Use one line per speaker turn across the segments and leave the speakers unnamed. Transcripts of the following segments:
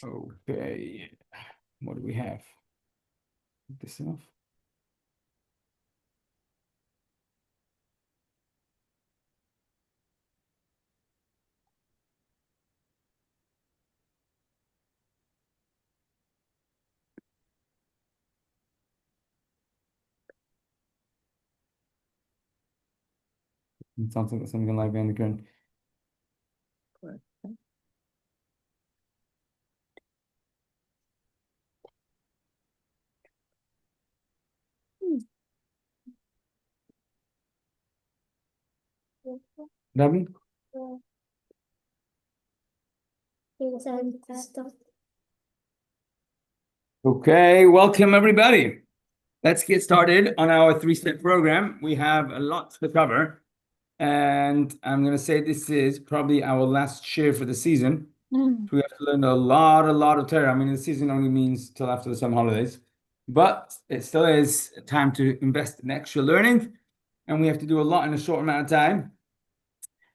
Okay, what do we have? This enough? Something like in the current. Rabbi? Okay, welcome everybody. Let's get started on our three-step program. We have a lot to cover, and I'm going to say this is probably our last share for the season. So we have to learn a lot of Torah. I mean, the season only means till after the summer holidays, but it still is time to invest in extra learning, and we have to do a lot in a short amount of time.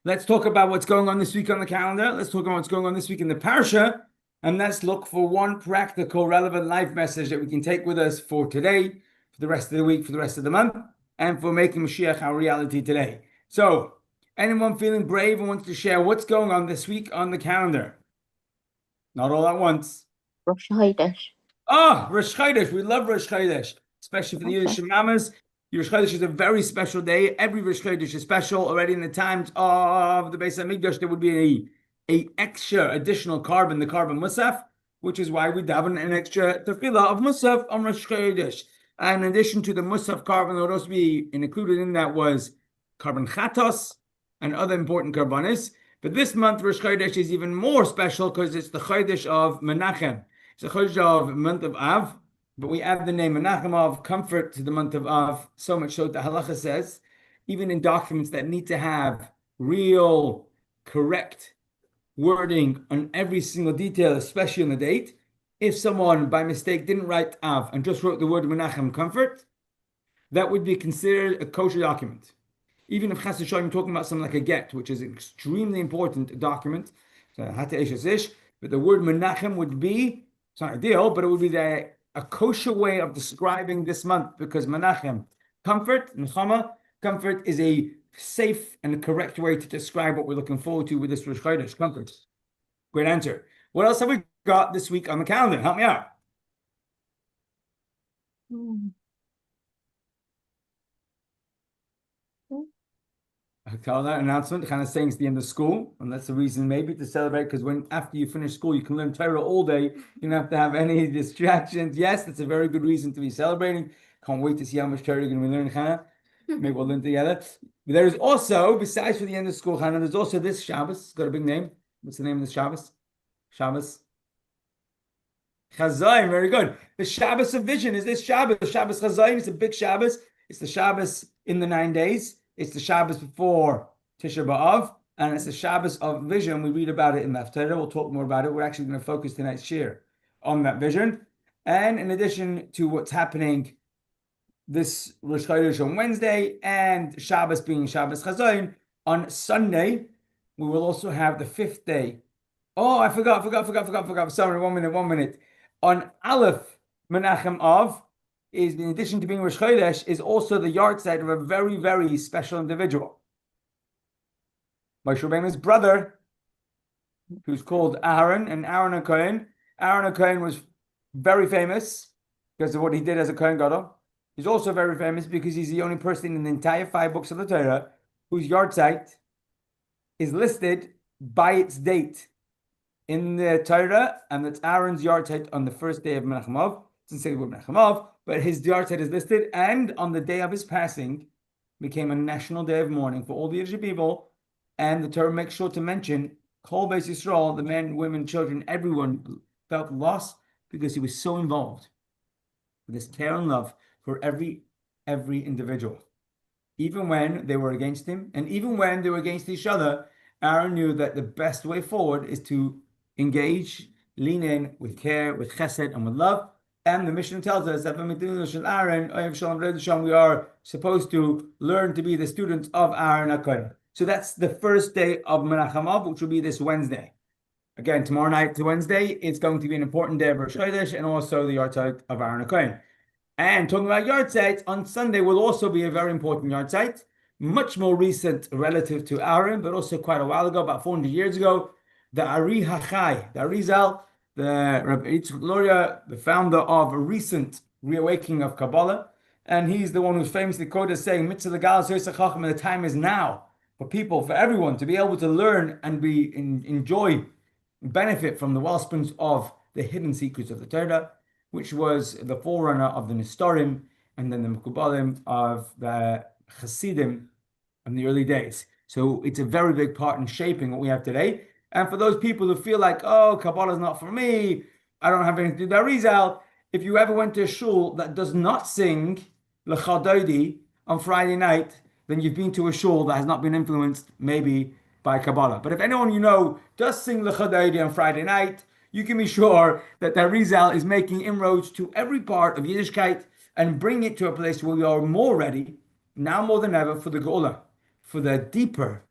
Let's talk about what's going on this week on the calendar. Let's talk about what's going on this week in the Parshah, and let's look for one practical, relevant life message that we can take with us for today, for the rest of the week, for the rest of the month, and for making Mashiach our reality today. So, anyone feeling brave and wants to share what's going on this week on the calendar? Not all at once.
Rosh Chodesh.
Oh, Rosh Chodesh. We love Rosh Chodesh, especially for the Yiddish Mamas. Rosh Chodesh is a very special day. Every Rosh Chodesh is special. Already in the times of the Beis Hamikdash, there would be a extra additional carbon, the carbon Musaf, which is why we daven an extra tefillah of Musaf on Rosh Chodesh. And in addition to the Musaf carbon, there would also be included in that was carbon Chatos and other important carbonis. But this month, Rosh Chodesh is even more special because it's the Chodesh of Menachem. It's a Chodesh of month of Av, but we add the name Menachem of comfort to the month of Av, so much so that halacha says, even in documents that need to have real, correct wording on every single detail, especially on the date, if someone by mistake didn't write Av and just wrote the word Menachem comfort, that would be considered a kosher document. Even if Chas V'Shalom talking about something like a get, which is an extremely important document, but the word Menachem would be, it's not ideal, but it would be a kosher way of describing this month, because Menachem, comfort, Nechama, comfort is a safe and correct way to describe what we're looking forward to with this Rosh Chodesh, comfort. Great answer. What else have we got this week on the calendar? Help me out. I tell that announcement, kind of saying it's the end of school, and that's the reason maybe to celebrate, because when after you finish school, you can learn Torah all day. You don't have to have any distractions. Yes, that's a very good reason to be celebrating. Can't wait to see how much Torah you're going to be learning, Hannah. Maybe we'll learn together. But there's also, besides for the end of school, Hannah, there's also this Shabbos. It's got a big name. What's the name of this Shabbos? Shabbos Chazayim. Very good. The Shabbos of vision is this Shabbos. Shabbos Chazayim. It's a big Shabbos. It's the Shabbos in the 9 days. It's the Shabbos before Tisha B'Av, and it's the Shabbos of vision. We read about it in the Haftarah. We'll talk more about it. We're actually going to focus tonight's shir on that vision. And in addition to what's happening this Rosh Chodesh on Wednesday and Shabbos being Shabbos Chazayim, on Sunday, we will also have the 5th day. Oh, I forgot. Sorry, 1 minute. On Aleph Menachem Av, is in addition to being Rosh Chodesh, is also the yahrzeit of a very, very special individual. Moshe Rabbeinu's brother, who's called Aaron, and Aaron HaKohen. Aaron HaKohen was very famous because of what he did as a Kohen Gadol. He's also very famous because he's the only person in the entire 5 books of the Torah whose yahrzeit is listed by its date in the Torah, and that's Aaron's yahrzeit on the first day of Menachem Av. It doesn't say the word Menachem Av, but his yahrzeit is listed, and on the day of his passing became a national day of mourning for all the Yiddish people. And the Torah makes sure to mention Kol Beis Yisrael, the men, women, children, everyone felt loss because he was so involved with this care and love for every individual. Even when they were against him, and even when they were against each other, Aaron knew that the best way forward is to engage, lean in with care, with chesed, and with love. And the Mishnah tells us that we are supposed to learn to be the students of Aaron HaKohen. So that's the first day of Menachem Av, which will be this Wednesday. Again, tomorrow night to Wednesday, it's going to be an important day of Rosh Chodesh and also the Yahrzeit of Aaron HaKohen. And talking about Yahrzeit, on Sunday will also be a very important Yahrzeit, much more recent relative to Aaron, but also quite a while ago, about 400 years ago. The Ari HaChai, the Arizal, the Rabbi Yitzchak Luria, the founder of a recent reawakening of Kabbalah, and he's the one who's famously quoted as saying, "Mitzvah legal, and the time is now for people, for everyone, to be able to learn and enjoy, benefit from the wellsprings of the hidden secrets of the Torah, which was the forerunner of the Nestorim and then the Mekubalim of the Hasidim in the early days." So it's a very big part in shaping what we have today. And for those people who feel like, oh, Kabbalah is not for me, I don't have anything to do with Arizal, if you ever went to a shul that does not sing L'cha Dodi on Friday night, then you've been to a shul that has not been influenced maybe by Kabbalah. But if anyone you know does sing L'cha Dodi on Friday night, you can be sure that the Arizal is making inroads to every part of Yiddishkeit and bring it to a place where we are more ready, now more than ever, for the Geula, for the deeper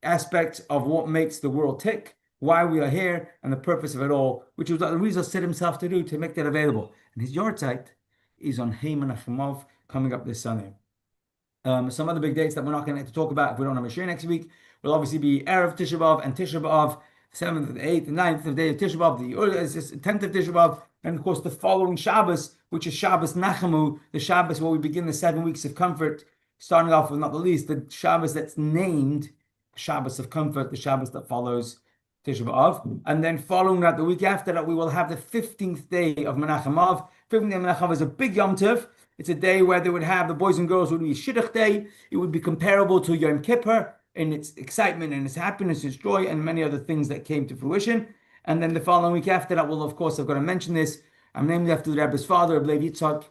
aspects of what makes the world tick, why we are here, and the purpose of it all, which was what the Rizal set himself to do, to make that available. And his Yahrzeit is on Hey Menachemov, coming up this Sunday. Some other big dates that we're not going to talk about if we don't have a share next week will obviously be Erev Tisha B'Av and Tisha B'Av, 7th, 8th, and 9th of the day of Tisha B'Av, the 10th of Tisha B'Av, and of course the following Shabbos, which is Shabbos Nachamu, the Shabbos where we begin the 7 weeks of comfort, starting off with not the least, the Shabbos that's named Shabbos of comfort, the Shabbos that follows Tisha B'Av. And then following that, the week after that, we will have the 15th day of Menachem Av. 15th day of Menachem Av is a big Yom Tov. It's a day where they would have, the boys and girls would be Shidduch Day. It would be comparable to Yom Kippur in its excitement and its happiness, its joy, and many other things that came to fruition. And then the following week after that, well, of course, I've got to mention this. I'm named after the Rebbe's father, Rabbi Yitzchak,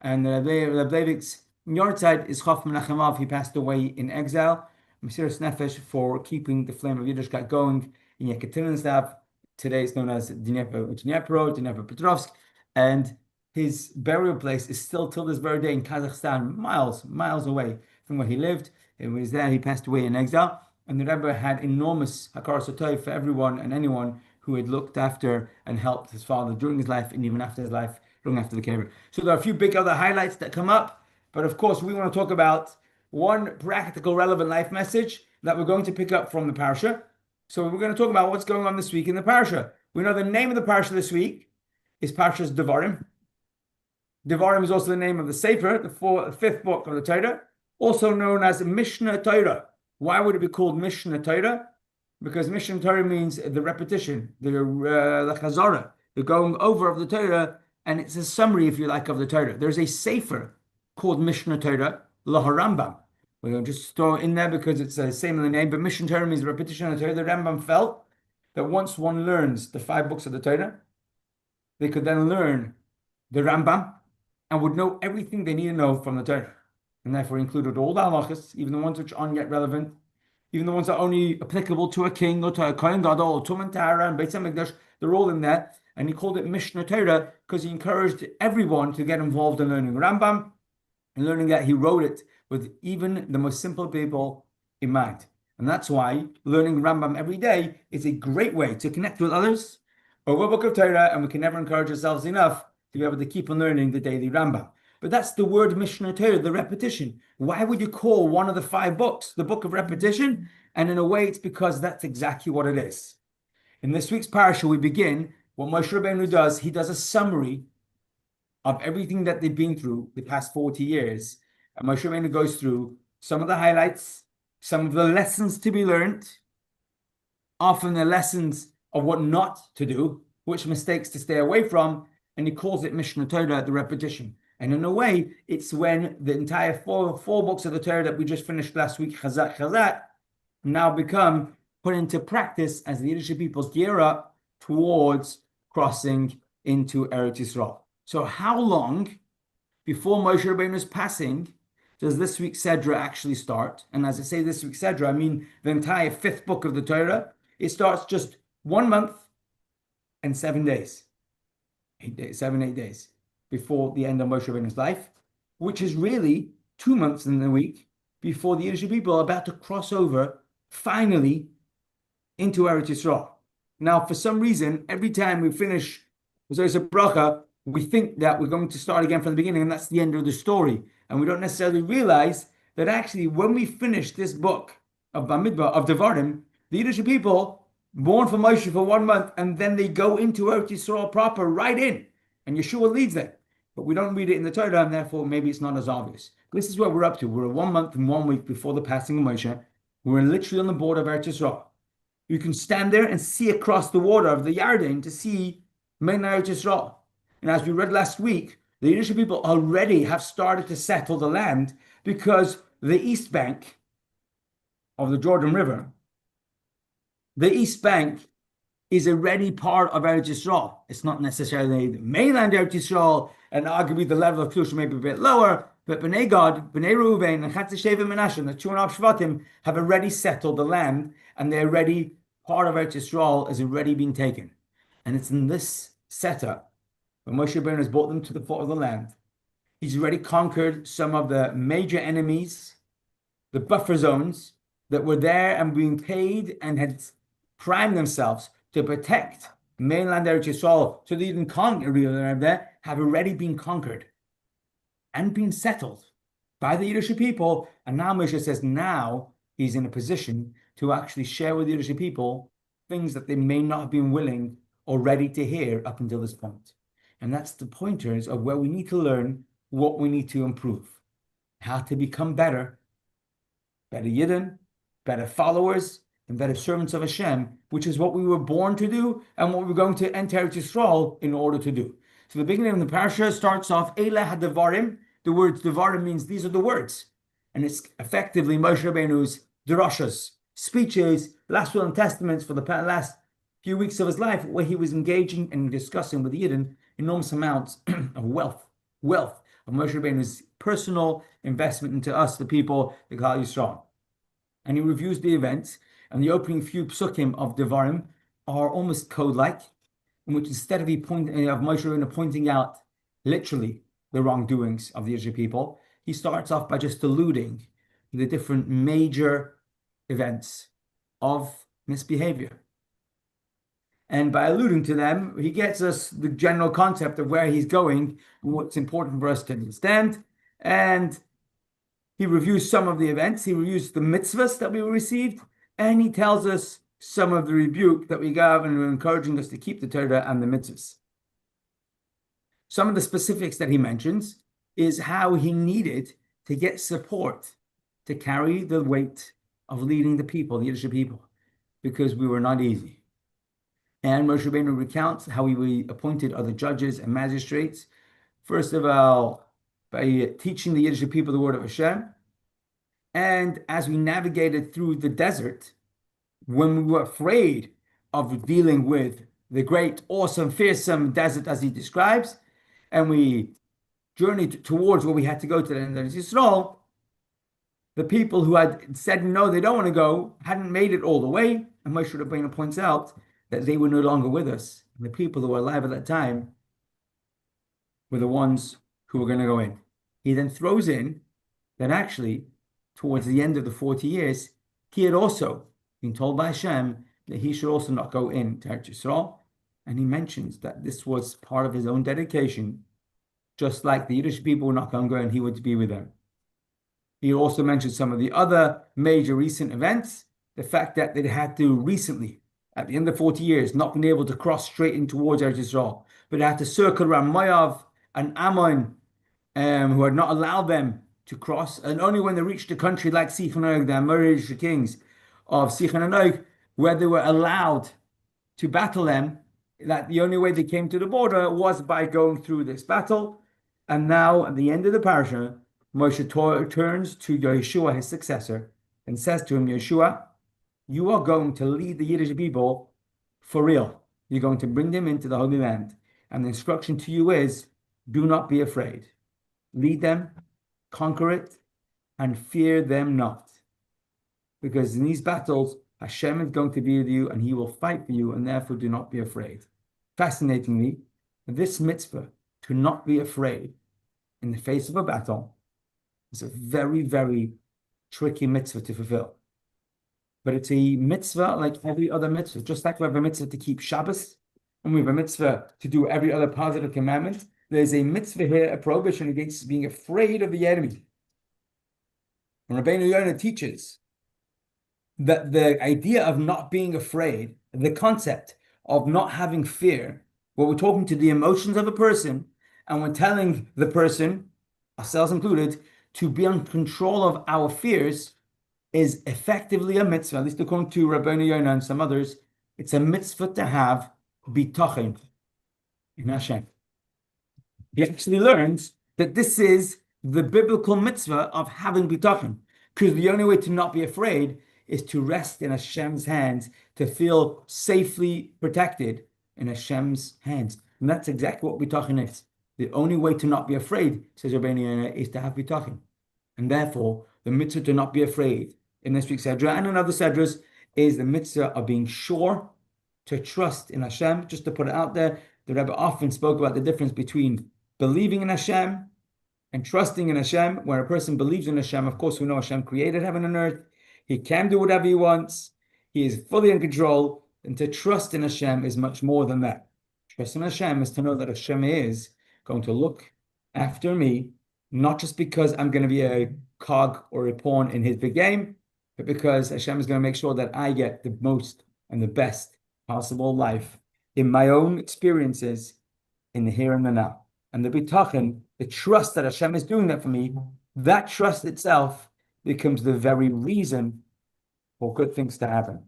and Rabbi Leivik's Yahrzeit is Chaf Menachem Av. He passed away in exile. Mesiras Nefesh for keeping the flame of Yiddishkeit going in Yekaterinstav. Today it's known as Dnepropetrovsk, and his burial place is still till this very day in Kazakhstan, miles away from where he lived. It was there he passed away in exile, and the Rebbe had enormous hakaras hatov for everyone and anyone who had looked after and helped his father during his life and even after his life, long after the Kibbutz. So there are a few big other highlights that come up, but of course we want to talk about one practical, relevant life message that we're going to pick up from the Parshah. So we're going to talk about what's going on this week in the Parshah. We know the name of the Parshah this week is Parshah's Devorim. Devorim is also the name of the Sefer, the fifth book of the Torah, also known as Mishnah Torah. Why would it be called Mishnah Torah? Because Mishnah Torah means the repetition, the chazara, the going over of the Torah, and it's a summary, if you like, of the Torah. There's a Sefer called Mishnah Torah, Rambam. We'll just throw it in there because it's the same in the name, but Mishnah Torah means repetition of the Torah. The Rambam felt that once one learns the 5 books of the Torah, they could then learn the Rambam and would know everything they need to know from the Torah. And therefore included all the halachas, even the ones which aren't yet relevant, even the ones that are only applicable to a king or to a kohen gadol or Tum and Tahara and Beit HaMikdash, they're all in there. And he called it Mishnah Torah because he encouraged everyone to get involved in learning Rambam, and learning that he wrote it with even the most simple people in mind. And that's why learning Rambam every day is a great way to connect with others over a book of Torah, and we can never encourage ourselves enough to be able to keep on learning the daily Rambam. But that's the word Mishnah Torah, the repetition. Why would you call one of the 5 books the book of repetition? And in a way, it's because that's exactly what it is. In this week's parasha, we begin what Moshe Rabbeinu does. He does a summary of everything that they've been through the past 40 years. And Moshe Rabbeinu goes through some of the highlights, some of the lessons to be learned, often the lessons of what not to do, which mistakes to stay away from, and he calls it Mishnah Torah, the repetition. And in a way, it's when the entire four books of the Torah that we just finished last week, Chazak, now become put into practice as the Yiddish peoples gear up towards crossing into Eretz Yisrael. So how long before Moshe Rabbeinu's passing does this week's Sedra actually start? And as I say this week's Sedra, I mean the entire 5th book of the Torah. It starts just 1 month and 7 days. 8 days, 7, 8 days before the end of Moshe Rabbeinu's life, which is really 2 months in the week before the Yiddish people are about to cross over finally into Eretz Yisrael. Now, for some reason, every time we finish Zoysa Bracha, we think that we're going to start again from the beginning, and that's the end of the story. And we don't necessarily realize that actually, when we finish this book of Bamidbar, of Devorim, the Yiddish people born from Moshe for 1 month, and then they go into Eretz Yisrael proper, right in, and Yeshua leads them. But we don't read it in the Torah, and therefore maybe it's not as obvious. This is what we're up to. We're 1 month and 1 week before the passing of Moshe. We're literally on the border of Eretz Yisrael. You can stand there and see across the water of the Yarden to see Mein Eretz Yisrael. And as we read last week, the Yiddish people already have started to settle the land because the east bank of the Jordan River, the east bank is already part of Eretz Yisrael. It's not necessarily the mainland Eretz Yisrael, and arguably the level of Kedusha may be a bit lower, but Bnei Gad, Bnei Reuven, and Chatz Sheva Menashe, the 2.5 Shvatim, have already settled the land, and they're already, part of Eretz Yisrael has already been taken. And it's in this setup, when Moshe Rabbeinu has brought them to the foot of the land, he's already conquered some of the major enemies, the buffer zones that were there and being paid and had primed themselves to protect mainland Eretz Yisrael, so the Eden area there have already been conquered and been settled by the Yiddish people. And now Moshe says now he's in a position to actually share with the Yiddish people things that they may not have been willing or ready to hear up until this point. And that's the pointers of where we need to learn what we need to improve, how to become better Yidden, better followers, and better servants of Hashem, which is what we were born to do and what we're going to enter Eretz Yisrael in order to do. So the beginning of the Parshah starts off, Eile HaDevorim. The words Devorim means these are the words. And it's effectively Moshe Rabbeinu's drashas, speeches, last will and testaments for the last few weeks of his life, where he was engaging and discussing with the Yidden enormous amounts of wealth of Moshe Rabbeinu's personal investment into us, the people, the Klal Yisrael. And he reviews the events, and the opening few psukim of Devarim are almost code-like, in which instead of Moshe Rabbeinu pointing out literally the wrongdoings of the Israeli people, he starts off by just alluding to the different major events of misbehavior. And by alluding to them, he gets us the general concept of where he's going and what's important for us to understand. And he reviews some of the events. He reviews the mitzvahs that we received, and he tells us some of the rebuke that we got and encouraging us to keep the Torah and the mitzvahs. Some of the specifics that he mentions is how he needed to get support to carry the weight of leading the people, the Yiddish people, because we were not easy. And Moshe Rabbeinu recounts how he appointed other judges and magistrates, first of all, by teaching the Yiddish people the word of Hashem. And as we navigated through the desert, when we were afraid of dealing with the great, awesome, fearsome desert as he describes, and we journeyed towards where we had to go to the end of Yisrael, the people who had said no, they don't want to go, hadn't made it all the way. And Moshe Rabbeinu points out that they were no longer with us. And the people who were alive at that time were the ones who were going to go in. He then throws in that actually, towards the end of the 40 years, he had also been told by Hashem that he should also not go in to Eretz Yisrael. And he mentions that this was part of his own dedication, just like the Yiddish people were not going to go and he would be with them. He also mentioned some of the other major recent events, the fact that they had to recently, at the end of 40 years, not been able to cross straight in towards Eretz Yisrael, but they had to circle around Moav and Ammon, who had not allowed them to cross. And only when they reached a country like Sichon and Og, the Amorish kings of Sichon and Og, where they were allowed to battle them, that the only way they came to the border was by going through this battle. And now, at the end of the parasha, Moshe turns to Yeshua, his successor, and says to him, Yeshua, you are going to lead the Yiddish people for real. You're going to bring them into the Holy Land. And the instruction to you is, do not be afraid. Lead them, conquer it, and fear them not. Because in these battles, Hashem is going to be with you, and he will fight for you, and therefore do not be afraid. Fascinatingly, this mitzvah, to not be afraid in the face of a battle, is a very, very tricky mitzvah to fulfill. but it's a mitzvah like every other mitzvah. Just like we have a mitzvah to keep Shabbos, and we have a mitzvah to do every other positive commandment, there's a mitzvah here, a prohibition against being afraid of the enemy. And Rabbeinu Yonah teaches that the idea of not being afraid, the concept of not having fear, where we're talking to the emotions of a person and we're telling the person, ourselves included, to be in control of our fears, is effectively a mitzvah, at least according to Rabbeinu Yonah and some others. It's a mitzvah to have bitachon in Hashem. He actually learns that this is the biblical mitzvah of having bitachon, because the only way to not be afraid is to rest in Hashem's hands, to feel safely protected in Hashem's hands. And that's exactly what bitachon is. The only way to not be afraid, says Rabbeinu Yonah, is to have bitachon. And therefore, the mitzvah to not be afraid in this week's Sedra and in other Sedras is the mitzvah of being sure, to trust in Hashem. Just to put it out there, the Rebbe often spoke about the difference between believing in Hashem and trusting in Hashem. When a person believes in Hashem, of course, we know Hashem created heaven and earth. He can do whatever he wants. He is fully in control. And to trust in Hashem is much more than that. Trust in Hashem is to know that Hashem is going to look after me, not just because I'm going to be a cog or a pawn in his big game, but because Hashem is going to make sure that I get the most and the best possible life in my own experiences in the here and the now. And the bitachon, the trust that Hashem is doing that for me, that trust itself becomes the very reason for good things to happen.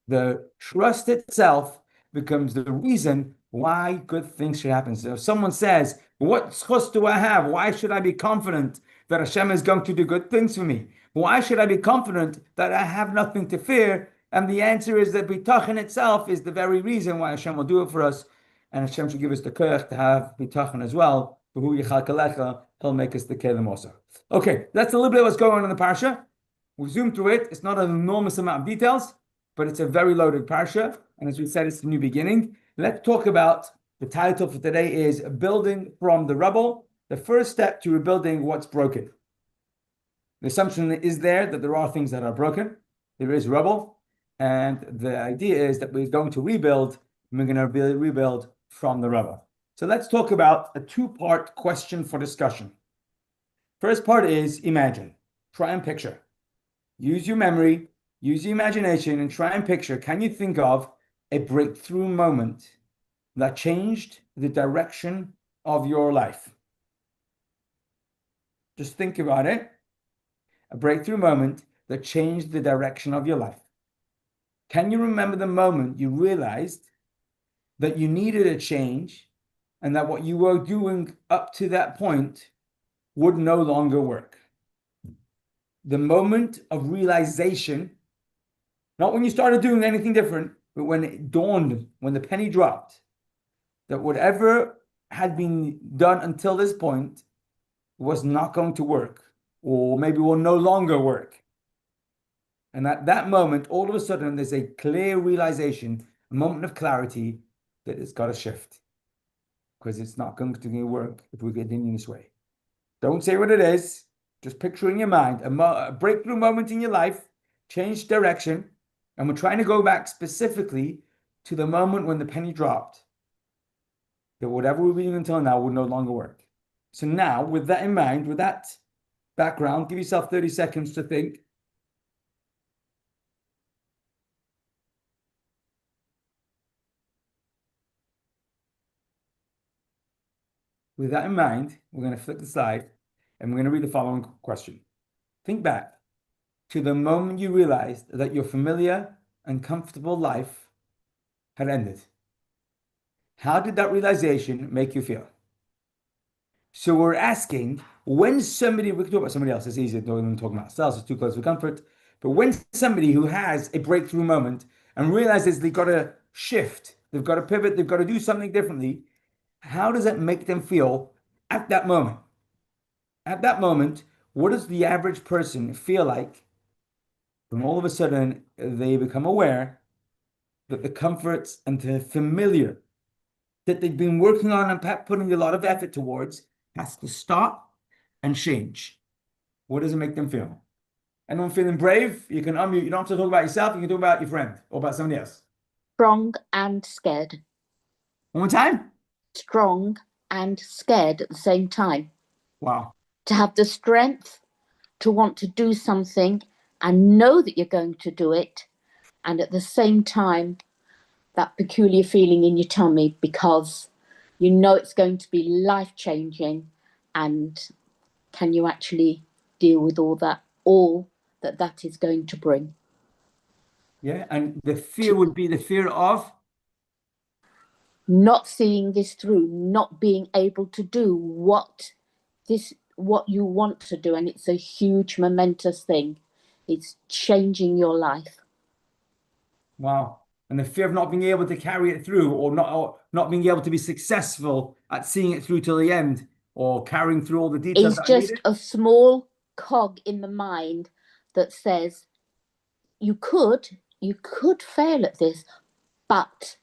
The trust itself becomes the reason why good things should happen. So if someone says, what schus do I have? Why should I be confident that Hashem is going to do good things for me? Why should I be confident that I have nothing to fear? And the answer is that bitachon itself is the very reason why Hashem will do it for us. And Hashem should give us the koyach to have bitachon as well. He'll make us the kelim also. Okay, that's a little bit of what's going on in the Parsha. We zoom through it. It's not an enormous amount of details, but it's a very loaded Parsha. And as we said, it's a new beginning. Let's talk about, the title for today is Building from the Rubble, the first step to rebuilding what's broken. The assumption is there that there are things that are broken. There is rubble. And the idea is that we're going to rebuild, and we're going to rebuild from the rubble. So let's talk about a two-part question for discussion. First part is imagine. Try and picture. Use your memory, use your imagination, and try and picture. Can you think of a breakthrough moment that changed the direction of your life? Just think about it. A breakthrough moment that changed the direction of your life. Can you remember the moment you realized that you needed a change and that what you were doing up to that point would no longer work? The moment of realization, not when you started doing anything different, but when it dawned, when the penny dropped, that whatever had been done until this point was not going to work, or maybe will no longer work. And at that moment, all of a sudden, there's a clear realization, a moment of clarity that it's got to shift, because it's not going to work if we continue this way. Don't say what it is. Just picture in your mind a breakthrough moment in your life, change direction, and we're trying to go back specifically to the moment when the penny dropped, that whatever we've been doing until now would no longer work. So now, with that in mind, with that background, give yourself 30 seconds to think. With that in mind, we're going to flip the slide and we're going to read the following question. Think back to the moment you realized that your familiar and comfortable life had ended. How did that realization make you feel? So we're asking, when somebody, we can talk about somebody else, it's easier than talking about ourselves, it's too close for comfort. But when somebody who has a breakthrough moment and realizes they've got to shift, they've got to pivot, they've got to do something differently, how does that make them feel at that moment? At that moment, what does the average person feel like when all of a sudden they become aware that the comforts and the familiar that they've been working on and putting a lot of effort towards has to stop and change? What does it make them feel? Anyone feeling brave? You can unmute. You don't have to talk about yourself. You can talk about your friend or about somebody else.
Strong and scared.
One more time.
Strong and scared at the same time.
Wow.
To have the strength to want to do something and know that you're going to do it, and at the same time, that peculiar feeling in your tummy because you know it's going to be life-changing, and can you actually deal with all that is going to bring?
Yeah. And the fear would be the fear of.
Not seeing this through, not being able to do what you want to do, and it's a huge momentous thing. It's changing your life.
Wow. And the fear of not being able to carry it through or not being able to be successful at seeing it through till the end or carrying through all the details
It's
that are
just
needed.
a small cog in the mind that says you could fail at this, but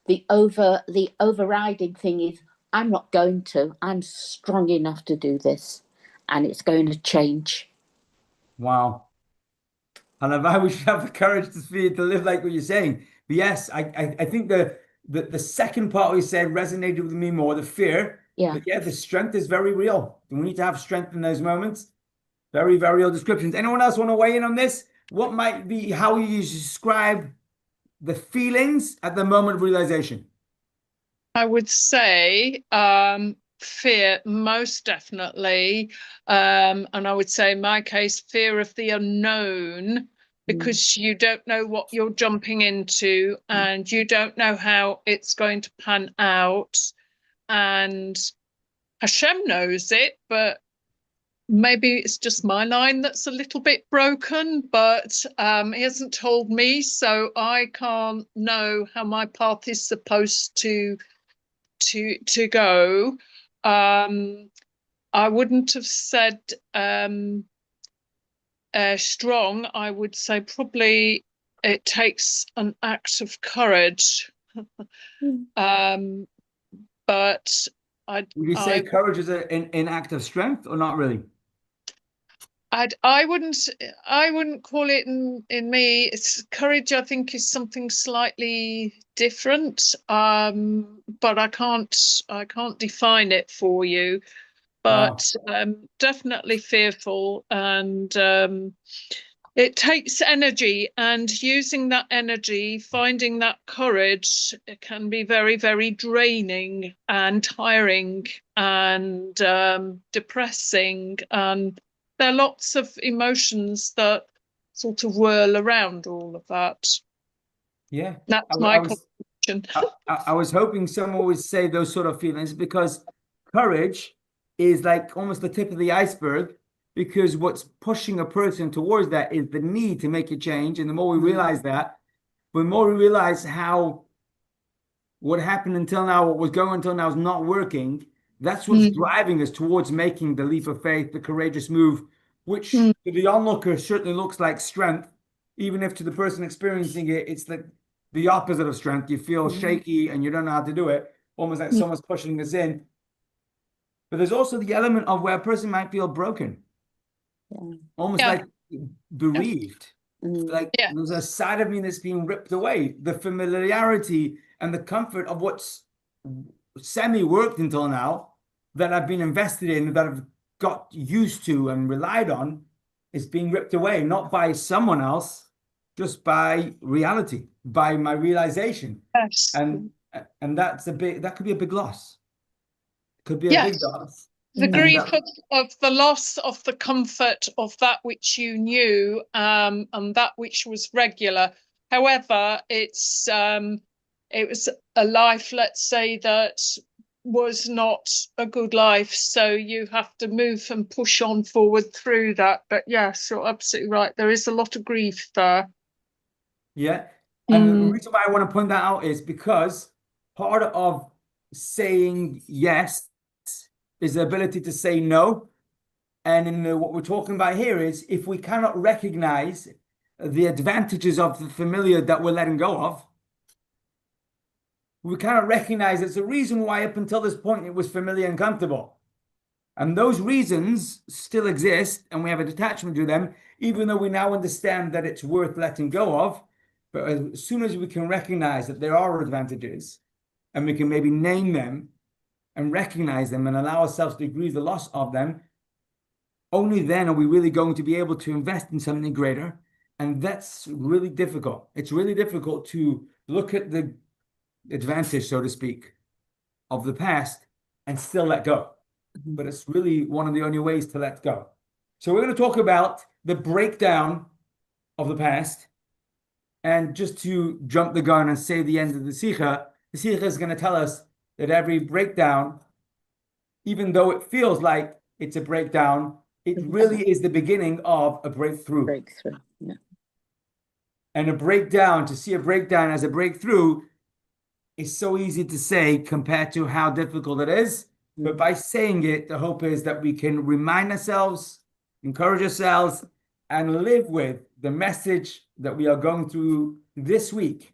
the overriding thing is I'm not going to. I'm strong enough to do this, and it's going to change.
Wow. And I we should have the courage to live like what you're saying. But yes, I think the second part we said resonated with me more, the fear.
Yeah.
But yeah, the strength is very real. We need to have strength in those moments. Very, very real descriptions. Anyone else want to weigh in on this? What might be how you describe the feelings at the moment of realization?
I would say fear, most definitely. And I would say in my case, fear of the unknown, because you don't know what you're jumping into and you don't know how it's going to pan out. And Hashem knows it, but maybe it's just my line that's a little bit broken, but he hasn't told me, so I can't know how my path is supposed to go. I wouldn't have said strong. I would say probably it takes an act of courage. But
Would you say courage is an act of strength or not really?
I wouldn't call it in me. It's courage, I think, is something slightly different. But I can't define it for you.
Wow.
But definitely fearful, and it takes energy, and using that energy, finding that courage, it can be very, very draining and tiring and depressing. And there are lots of emotions that sort of whirl around all of that.
Yeah.
That's
I
my
was
conclusion.
I was hoping someone would say those sort of feelings because courage is like almost the tip of the iceberg because what's pushing a person towards that is the need to make a change. And the more we realize that, the more we realize how what happened until now, what was going until now is not working. That's what's driving us towards making the leap of faith, the courageous move, which to the onlooker certainly looks like strength, even if to the person experiencing it, it's the opposite of strength. You feel shaky and you don't know how to do it, almost like someone's pushing us in. But there's also the element of where a person might feel broken, almost
Yeah.
like bereaved. Like
Yeah.
there's a side of me that's being ripped away. The familiarity and the comfort of what's semi-worked until now that I've been invested in, that I've got used to and relied on, is being ripped away, not by someone else, just by reality, by my realization.
Yes.
And that could be a big loss. Could be a big
Yes.
loss.
The grief of the loss of the comfort of that which you knew, and that which was regular. However, it was a life, let's say, that was not a good life. So you have to move and push on forward through that. But yes, you're absolutely right. There is a lot of grief there.
Yeah. And the reason why I want to point that out is because part of saying yes is the ability to say no. And what we're talking about here is if we cannot recognize the advantages of the familiar that we're letting go of, we cannot recognize it's a reason why up until this point it was familiar and comfortable. And those reasons still exist, and we have a detachment to them, even though we now understand that it's worth letting go of. But as soon as we can recognize that there are advantages, and we can maybe name them and recognize them and allow ourselves to grieve the loss of them, only then are we really going to be able to invest in something greater. And that's really difficult. It's really difficult to look at the advantage, so to speak, of the past and still let go. But it's really one of the only ways to let go. So we're going to talk about the breakdown of the past. And just to jump the gun and say the end of the Sikha is going to tell us that every breakdown, even though it feels like it's a breakdown, it really is the beginning of a breakthrough.
Breakthrough, yeah.
And a breakdown, to see a breakdown as a breakthrough, is so easy to say compared to how difficult it is. But by saying it, the hope is that we can remind ourselves, encourage ourselves, and live with the message that we are going through this week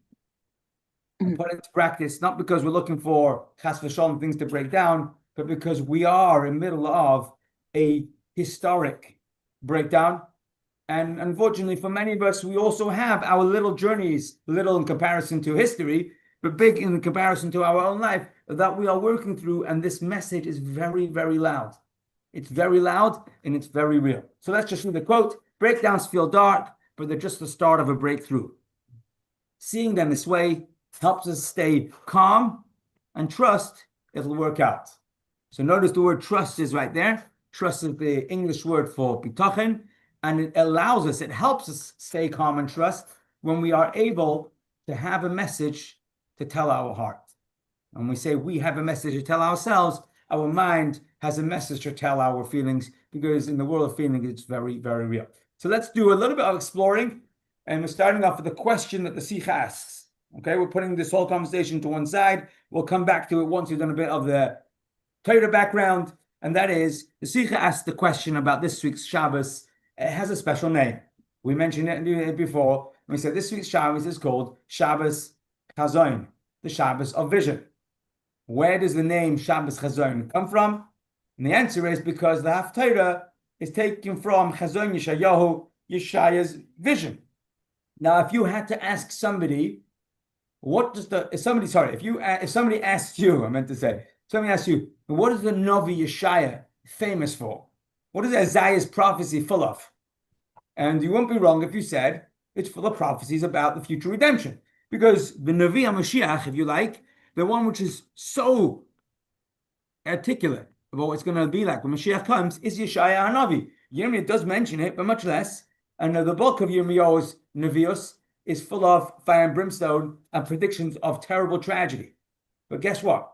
and put it into practice, not because we're looking for chas v'shalom things to break down, but because we are in the middle of a historic breakdown. And unfortunately, for many of us, we also have our little journeys, little in comparison to history, but big in comparison to our own life that we are working through. And this message is very, very loud. It's very loud and it's very real. So let's just read the quote. Breakdowns feel dark, but they're just the start of a breakthrough. Seeing them this way helps us stay calm and trust it'll work out. So notice the word trust is right there. Trust is the English word for bitachon, and it allows us, it helps us stay calm and trust when we are able to have a message to tell our heart. And we say we have a message to tell ourselves, our mind has a message to tell our feelings, because in the world of feeling, it's very, very real. So let's do a little bit of exploring, and we're starting off with the question that the Sikha asks. Okay, we're putting this whole conversation to one side. We'll come back to it once we've done a bit of the Torah background, and that is, the Sikha asks the question about this week's Shabbos. It has a special name. We mentioned it before. We said this week's Shabbos is called Shabbos Chazon, the Shabbos of vision. Where does the name Shabbos Chazon come from? And the answer is because the Haftarah is taken from Chazon Yeshayahu, Yeshaya's vision. Now, if you had to ask somebody, if somebody asked you, somebody asked you, what is the Novi Yeshaya famous for? What is Isaiah's prophecy full of? And you won't be wrong if you said it's full of prophecies about the future redemption. Because the Navi HaMashiach, if you like, the one which is so articulate about what it's going to be like when Mashiach comes, is Yeshaya HaNavi. Yirmiyah does mention it, but much less. And the bulk of Yirmiyah's Navios is full of fire and brimstone and predictions of terrible tragedy. But guess what?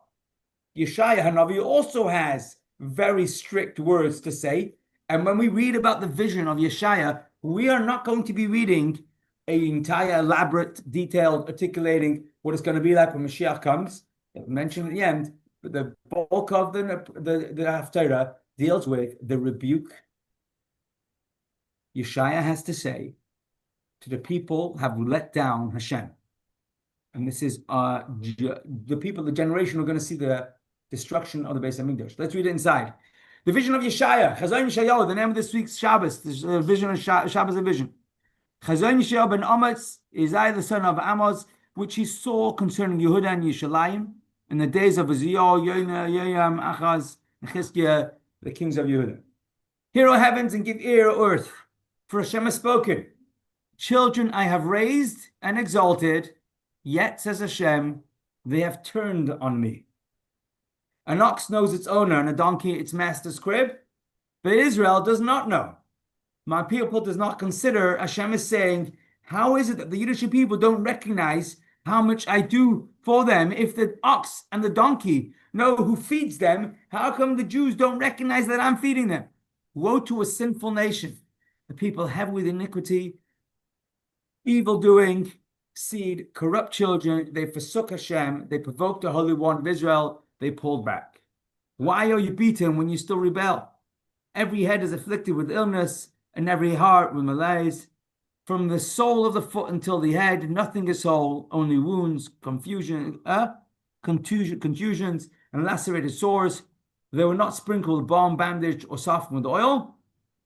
Yeshaya HaNavi also has very strict words to say. And when we read about the vision of Yeshaya, we are not going to be reading an entire elaborate, detailed, articulating what it's going to be like when Mashiach comes. It'll mention at the end, but the bulk of the Haftarah deals with the rebuke Yeshaya has to say to the people have let down Hashem. And this is the people, the generation who are going to see the destruction of the Beis HaMikdash. Let's read it inside. The vision of Yeshaya, Chazon Yeshayahu, the name of this week's Shabbos, the vision of Shabbos of vision. Chazon Yeshayahu ben Amos, Isaiah the son of Amos, which he saw concerning Yehuda and Yeshalayim in the days of Uzziah, Yoina, Yoyam, Achaz, and Chizkiah, the kings of Yehuda. Hear, O heavens, and give ear, O earth, for Hashem has spoken. Children I have raised and exalted, yet, says Hashem, they have turned on me. An ox knows its owner, and a donkey its master's crib, but Israel does not know. My people does not consider. Hashem is saying, how is it that the Yiddish people don't recognize how much I do for them? If the ox and the donkey know who feeds them, how come the Jews don't recognize that I'm feeding them? Woe to a sinful nation, the people heavy with iniquity, evil doing, seed, corrupt children. They forsook Hashem. They provoked the Holy One of Israel. They pulled back. Why are you beaten when you still rebel? Every head is afflicted with illness, and every heart with malaise. From the sole of the foot until the head, nothing is whole, only wounds, contusions, and lacerated sores. They were not sprinkled, balm, bandaged, or softened with oil.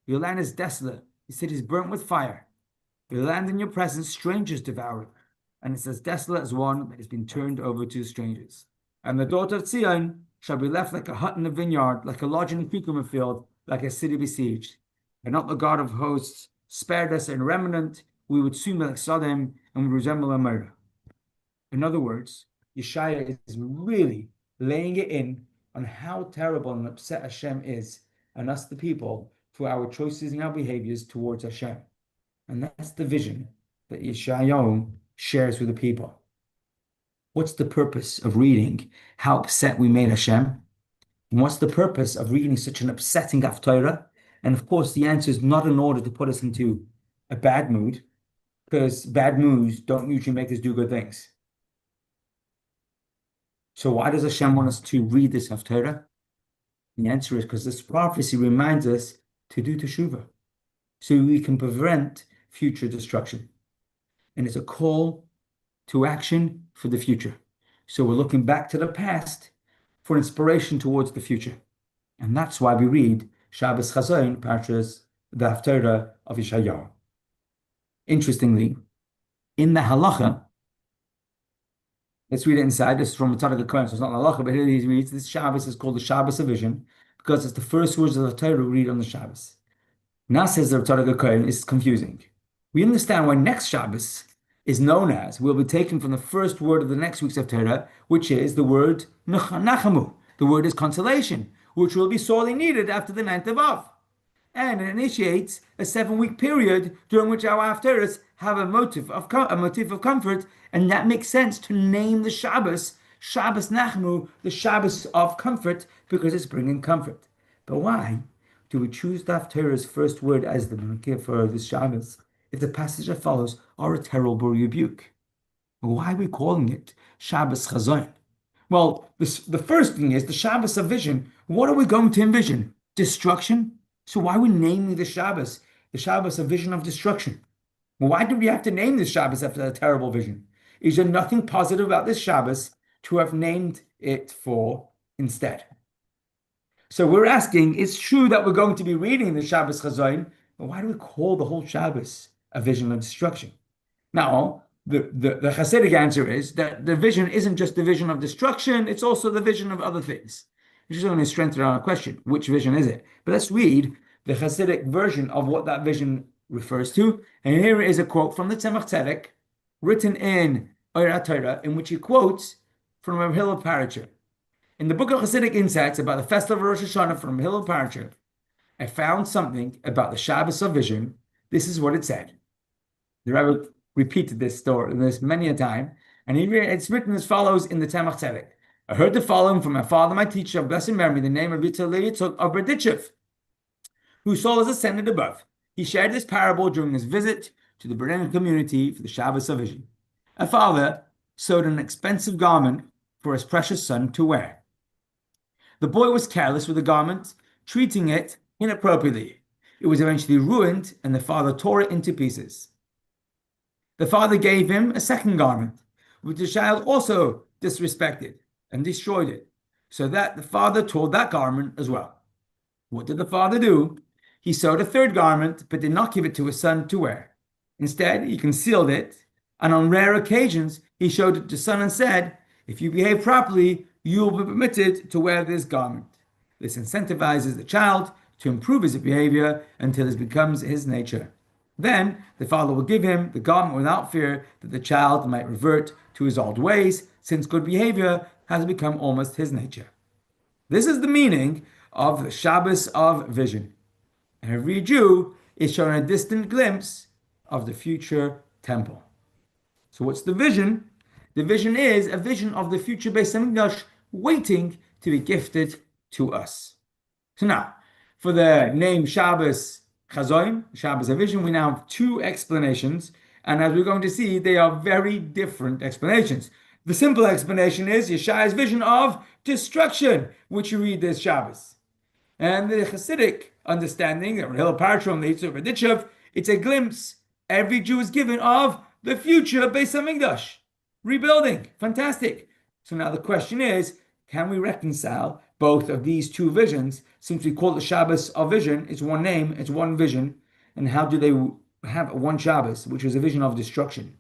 Your land is desolate. Your city is burnt with fire. Your land in your presence, strangers devour it. And it's as desolate as one that has been turned over to strangers. And the daughter of Zion shall be left like a hut in a vineyard, like a lodge in a cucumber field, like a city besieged. And not the God of hosts spared us a remnant, we would soon be like Sodom and would resemble Amorah. In other words, Yeshaya is really laying it in on how terrible and upset Hashem is, and us the people, for our choices and our behaviors towards Hashem. And that's the vision that Yeshayahu shares with the people. What's the purpose of reading how upset we made Hashem? And what's the purpose of reading such an upsetting Haftarah? And of course, the answer is not in order to put us into a bad mood, because bad moods don't usually make us do good things. So why does Hashem want us to read this Haftarah? The answer is because this prophecy reminds us to do teshuvah, so we can prevent future destruction. And it's a call to action for the future. So we're looking back to the past for inspiration towards the future. And that's why we read Shabbos Chazon, Parshas, the Haftarah of Yeshayahu. Interestingly, in the halacha, let's read it inside. This is from Tzaddik Kohen, so it's not halacha, but here he reads, this Shabbos is called the Shabbos of Vision because it's the first words of the Torah we read on the Shabbos. Now says the Tzaddik Kohen, it's confusing. We understand why next Shabbos is known as, will be taken from the first word of the next week's Haftarah, which is the word Nachamu. The word is consolation, which will be sorely needed after the 9th of Av. And it initiates a 7-week period during which our Haftarahs have a motif of comfort, and that makes sense to name the Shabbos Nachmu, the Shabbos of comfort, because it's bringing comfort. But why do we choose the Haftarah's first word as the Makir for this Shabbos if the passage that follows are a terrible rebuke? Why are we calling it Shabbos Chazon? Well, the first thing is the Shabbos of vision. What are we going to envision? Destruction? So why are we naming the Shabbos of vision of destruction? Well, why do we have to name this Shabbos after a terrible vision? Is there nothing positive about this Shabbos to have named it for instead? So we're asking, it's true that we're going to be reading the Shabbos Chazon, but why do we call the whole Shabbos a vision of destruction? Now, the Hasidic answer is that the vision isn't just the vision of destruction, it's also the vision of other things. Which is only strengthen our question, which vision is it? But let's read the Hasidic version of what that vision refers to. And here is a quote from the Tzemach Tzedek, written in Orat Torah, in which he quotes from Rav Hillel Parashah. In the book of Hasidic Insights about the festival of Rosh Hashanah from Hillel Parashah, I found something about the Shabbos of vision. This is what it said. The Rebbe repeated this story many a time, and it's written as follows in the Tzemach Tzedek. I heard the following from my father, my teacher, of blessed memory, the name of Yitzhak Yitzhak of Berditchev, whose soul is ascended above. He shared this parable during his visit to the Berlin community for the Shabbos of Vision. A father sewed an expensive garment for his precious son to wear. The boy was careless with the garment, treating it inappropriately. It was eventually ruined, and the father tore it into pieces. The father gave him a second garment, which the child also disrespected and destroyed it, so that the father tore that garment as well. What did the father do? He sewed a third garment, but did not give it to his son to wear. Instead, he concealed it, and on rare occasions, he showed it to his son and said, if you behave properly, you will be permitted to wear this garment. This incentivizes the child to improve his behavior until it becomes his nature. Then the father will give him the garment without fear that the child might revert to his old ways, since good behavior has become almost his nature. This is the meaning of the Shabbos of vision. Every Jew is shown a distant glimpse of the future temple. So what's the vision? The vision is a vision of the future Beis Hamikdash waiting to be gifted to us. So now, for the name Shabbos Chazon, Shabbos of vision, we now have two explanations, and as we're going to see, they are very different explanations. The simple explanation is Yeshaya's vision of destruction, which you read this Shabbos. And the Hasidic understanding, the Hillel Parashah and the Yitzhak Berditchev, it's a glimpse every Jew is given of the future Beis Hamikdash. Rebuilding. Fantastic. So now the question is, can we reconcile both of these two visions, since we call it the Shabbos of vision, it's one name, it's one vision. And how do they have one Shabbos, which is a vision of destruction,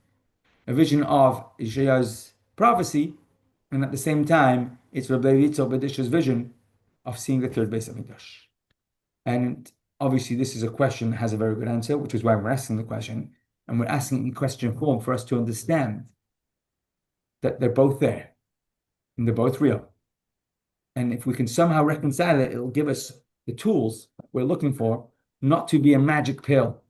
a vision of Isaiah's prophecy, and at the same time, it's Rabbi Yitzhak Bedish's vision of seeing the third Beis Hamikdash. And obviously, this is a question that has a very good answer, which is why we're asking the question. And we're asking it in question form for us to understand that they're both there and they're both real. And if we can somehow reconcile it, it'll give us the tools we're looking for, not to be a magic pill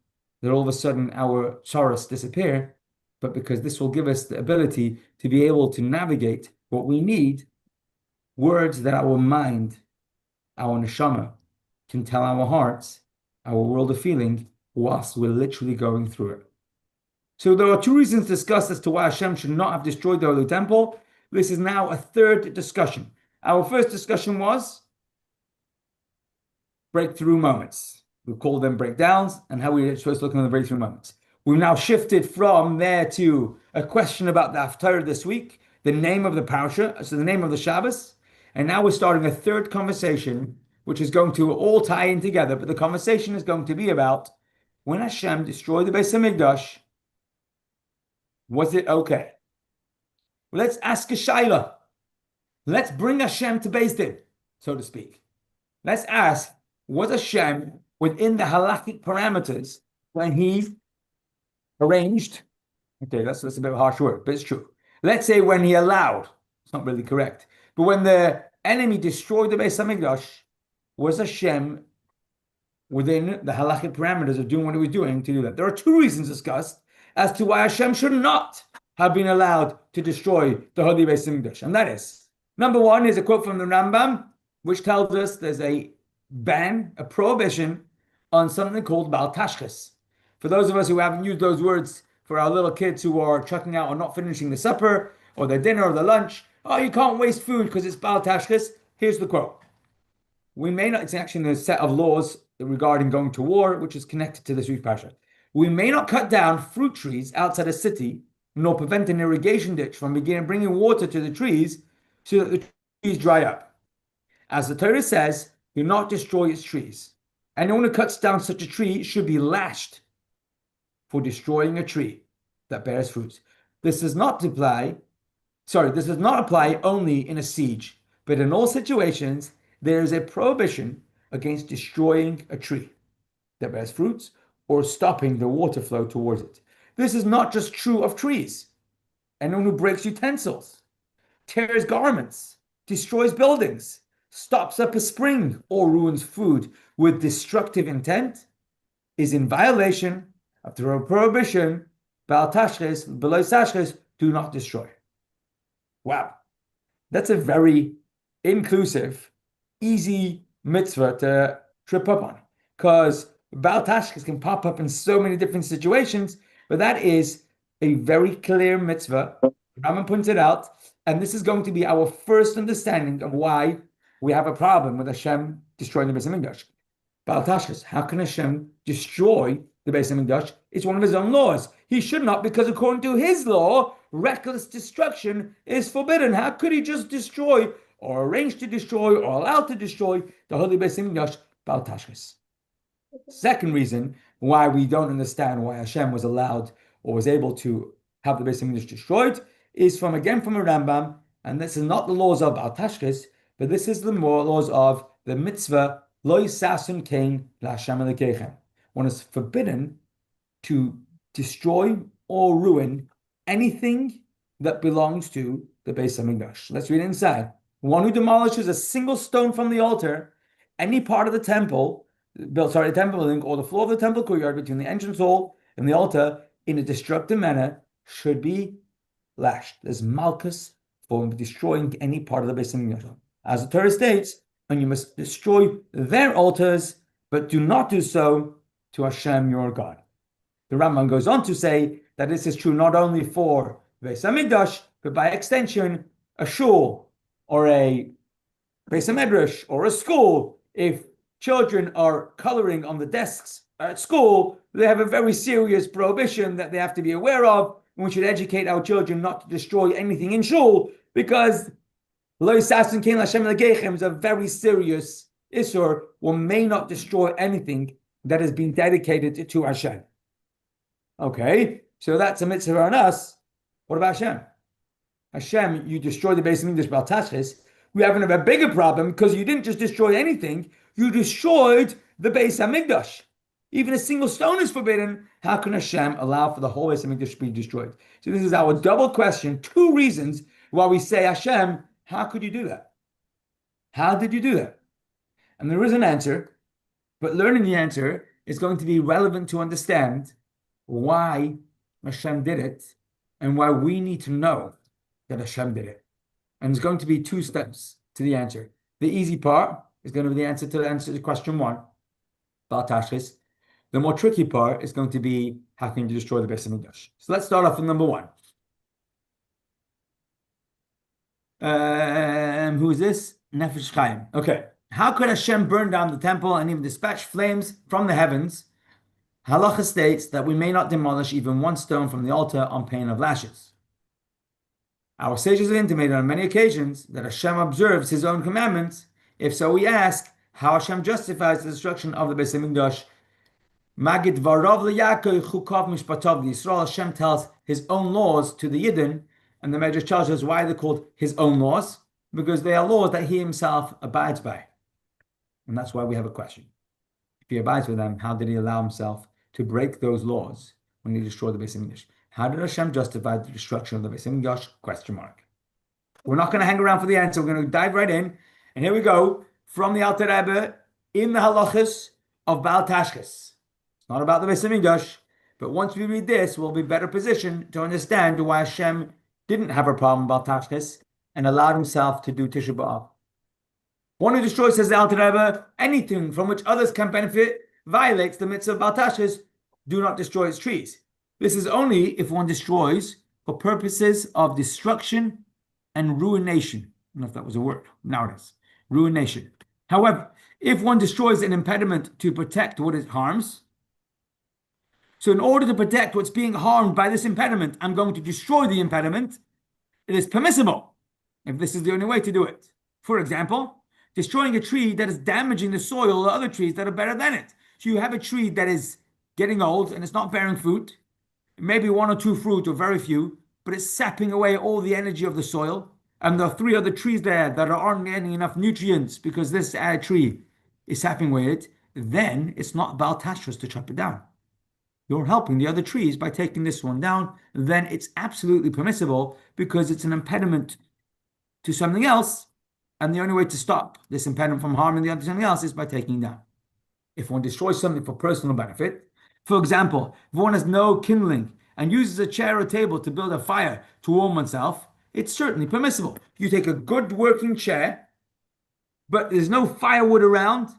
that all of a sudden our sorrows disappear, but because this will give us the ability to be able to navigate what we need, words that our mind, our neshama, can tell our hearts, our world of feeling, whilst we're literally going through it. So there are two reasons discussed as to why Hashem should not have destroyed the Holy Temple. This is now a third discussion. Our first discussion was breakthrough moments. We call them breakdowns and how we're supposed to look at the breakthrough moments. We've now shifted from there to a question about the Haftarah this week, the name of the Parshah, so the name of the Shabbos. And now we're starting a third conversation, which is going to all tie in together. But the conversation is going to be about when Hashem destroyed the Beis Hamikdash, was it okay? Let's ask a shayla. Let's bring Hashem to Beis Din, so to speak. Let's ask, was Hashem within the halakhic parameters when he arranged? Okay, that's a bit of a harsh word, but it's true. Let's say when he allowed, it's not really correct, but when the enemy destroyed the Beis Hamikdash, was Hashem within the halakhic parameters of doing what he was doing to do that? There are two reasons discussed as to why Hashem should not have been allowed to destroy the Holy Beis Hamikdash, and that is, number one is a quote from the Rambam, which tells us there's a ban, a prohibition on something called Bal Tashchis. For those of us who haven't used those words for our little kids who are chucking out or not finishing the supper or their dinner or their lunch, oh, you can't waste food because it's Bal Tashchis. Here's the quote. We may not, it's actually in a set of laws regarding going to war, which is connected to this week's Parshah. We may not cut down fruit trees outside a city, nor prevent an irrigation ditch from bringing water to the trees so that the trees dry up. As the Torah says, do not destroy its trees. Anyone who cuts down such a tree should be lashed for destroying a tree that bears fruit. This does not apply only in a siege, but in all situations, there is a prohibition against destroying a tree that bears fruits or stopping the water flow towards it. This is not just true of trees. Anyone who breaks utensils, tears garments, destroys buildings, stops up a spring, or ruins food with destructive intent is in violation of the prohibition, Bal Tashchis, B'lo Tashchis, do not destroy. Wow. That's a very inclusive, easy mitzvah to trip up on, because Bal Tashchis can pop up in so many different situations, but that is a very clear mitzvah. Rambam points it out, and this is going to be our first understanding of why we have a problem with Hashem destroying the Beis Hamikdash. Bal Tashchis, how can Hashem destroy the Beis Hamikdash? It's one of his own laws. He should not, because according to his law, reckless destruction is forbidden. How could he just destroy, or arrange to destroy, or allow to destroy the Holy Beis Hamikdash? Bal Tashchis. Second reason why we don't understand why Hashem was allowed or was able to have the Beis Hamikdash destroyed is from a Rambam, and this is not the laws of Bal Tashchis, but this is the more laws of the mitzvah Lo Yisasun Kain LaHashem Elokeichem. One is forbidden to destroy or ruin anything that belongs to the Beis Hamikdash. Let's read it inside. One who demolishes a single stone from the altar, any part of the temple, the temple building, or the floor of the temple courtyard between the entrance hall and the altar in a destructive manner should be lashed. There's malchus for destroying any part of the Beis Hamikdash. As the Torah states, and you must destroy their altars, but do not do so to Hashem your God. The Rambam goes on to say that this is true not only for Beis Hamikdash, but by extension, a shul or a Beis Hamedrash or a school. If children are coloring on the desks at school, they have a very serious prohibition that they have to be aware of. And we should educate our children not to destroy anything in shul, because Is a very serious Isur. One may not destroy anything that has been dedicated to Hashem. Okay, so that's a mitzvah on us. What about Hashem? Hashem, you destroy the Beis Hamikdash Bal Tashchis. We have a bigger problem because you didn't just destroy anything, you destroyed the Beis Hamikdash. Even a single stone is forbidden. How can Hashem allow for the whole Beis Hamikdash to be destroyed? So this is our double question. Two reasons why we say, Hashem, how could you do that? How did you do that? And there is an answer, but learning the answer is going to be relevant to understand why Hashem did it and why we need to know that Hashem did it. And there's going to be two steps to the answer. The easy part is going to be the answer to question one, Bal Tashchis. The more tricky part is going to be how can you destroy the Beis Hamikdash. So let's start off with number one. Who is this? Nefesh Chaim. Okay. How could Hashem burn down the temple and even dispatch flames from the heavens? Halacha states that we may not demolish even one stone from the altar on pain of lashes. Our sages have intimated on many occasions that Hashem observes his own commandments. If so, we ask how Hashem justifies the destruction of the Beis Hamikdash. Magid varav liyakei chukav mishpatav Yisrael. Hashem tells his own laws to the Yidden, and the Medrash tells us why they're called his own laws, because they are laws that he himself abides by. And that's why we have a question. If he abides with them, how did he allow himself to break those laws when he destroyed the Beis Hamikdash? How did Hashem justify the destruction of the Beis Hamikdash? Question mark. We're not going to hang around for the answer. We're going to dive right in. And here we go from the Alter Rebbe in the halachas of Bal Tashchis. It's not about the Beis Hamikdash, but once we read this, we'll be better positioned to understand why Hashem didn't have a problem with Bal Tashchis and allowed himself to do Tisha B'Av. One who destroys, says the Alter Rebbe, anything from which others can benefit violates the mitzvah of Bal Tashchis. Do not destroy its trees. This is only if one destroys for purposes of destruction and ruination. I don't know if that was a word. Now it is. Ruination. However, if one destroys an impediment to protect what it harms, so in order to protect what's being harmed by this impediment, I'm going to destroy the impediment, it is permissible if this is the only way to do it. For example, destroying a tree that is damaging the soil or other trees that are better than it. So you have a tree that is getting old and it's not bearing fruit, maybe one or two fruit or very few, but it's sapping away all the energy of the soil. And there are three other trees there that aren't getting enough nutrients because this tree is sapping away it. Then it's not Bal Tashchis to chop it down. You're helping the other trees by taking this one down. Then it's absolutely permissible because it's an impediment to something else. And the only way to stop this impediment from harming the other something else is by taking it down. If one destroys something for personal benefit, for example, if one has no kindling and uses a chair or table to build a fire to warm oneself, it's certainly permissible. You take a good working chair, but there's no firewood around,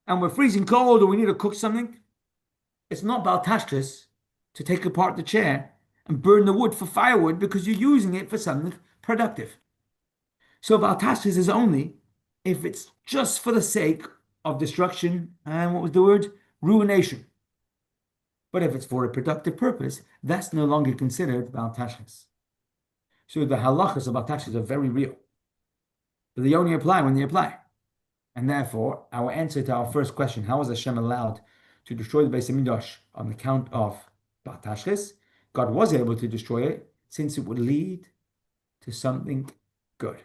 and we're freezing cold or we need to cook something, it's not Bal Tashchis to take apart the chair and burn the wood for firewood because you're using it for something productive. So Bal Tashchis is only if it's just for the sake of destruction and what was the word? Ruination. But if it's for a productive purpose, that's no longer considered Bal Tashchis. So the halachas of Bal Tashchis are very real. But they only apply when they apply. And therefore, our answer to our first question, how was Hashem allowed to destroy the Beis Hamikdash on account of Bal Tashchis? God was able to destroy it since it would lead to something good.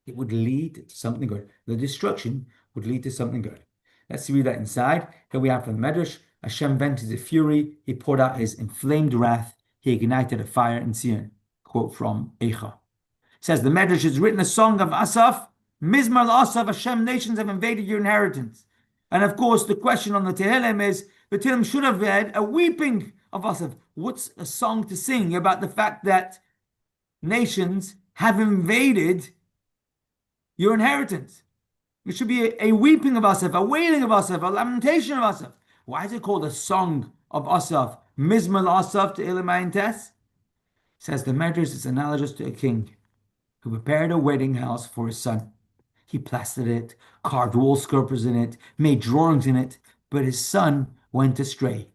It would lead to something good. The destruction would lead to something good. Let's read that inside. Here we have from the Medrash. Hashem vented his fury. He poured out his inflamed wrath. He ignited a fire in Zion. Quote from Eicha. It says, the Medrash has written a song of Asaf. Mizmar Asaf, Hashem, nations have invaded your inheritance. And of course, the question on the Tehillim is, the Tehillim should have read a weeping of Asaf. What's a song to sing about the fact that nations have invaded your inheritance? It should be a weeping of Asaf, a wailing of Asaf, a lamentation of Asaf. Why is it called a song of Asaf? Mizmar Asaf to Elimayin Tes? Says the Medrash is analogous to a king who prepared a wedding house for his son. He plastered it, carved wall sculptures in it, made drawings in it, but his son went astray.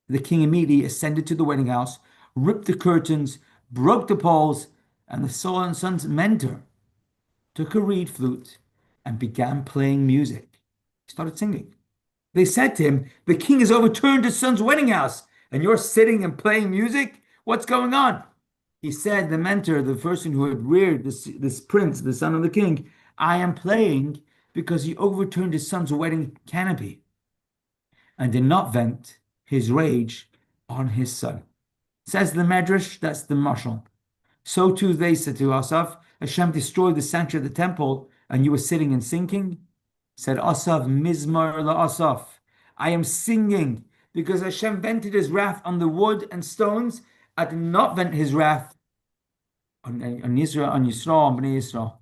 The king immediately ascended to the wedding house, ripped the curtains, broke the poles, And the son's mentor took a reed flute and began playing music. He started singing. They said to him, "The king has overturned his son's wedding house, and you're sitting and playing music? What's going on?" He said, the mentor, the person who had reared this prince, the son of the king, "I am playing because he overturned his son's wedding canopy and did not vent his rage on his son." Says the Medrash, that's the marshal. So too they said to Asaph, "Hashem destroyed the sanctuary of the temple, and you were sitting and singing." Said Asaph, Mizmar la Asaph, "I am singing because Hashem vented his wrath on the wood and stones. I did not vent his wrath on Israel, on Yisrael, on Bnei Yisrael."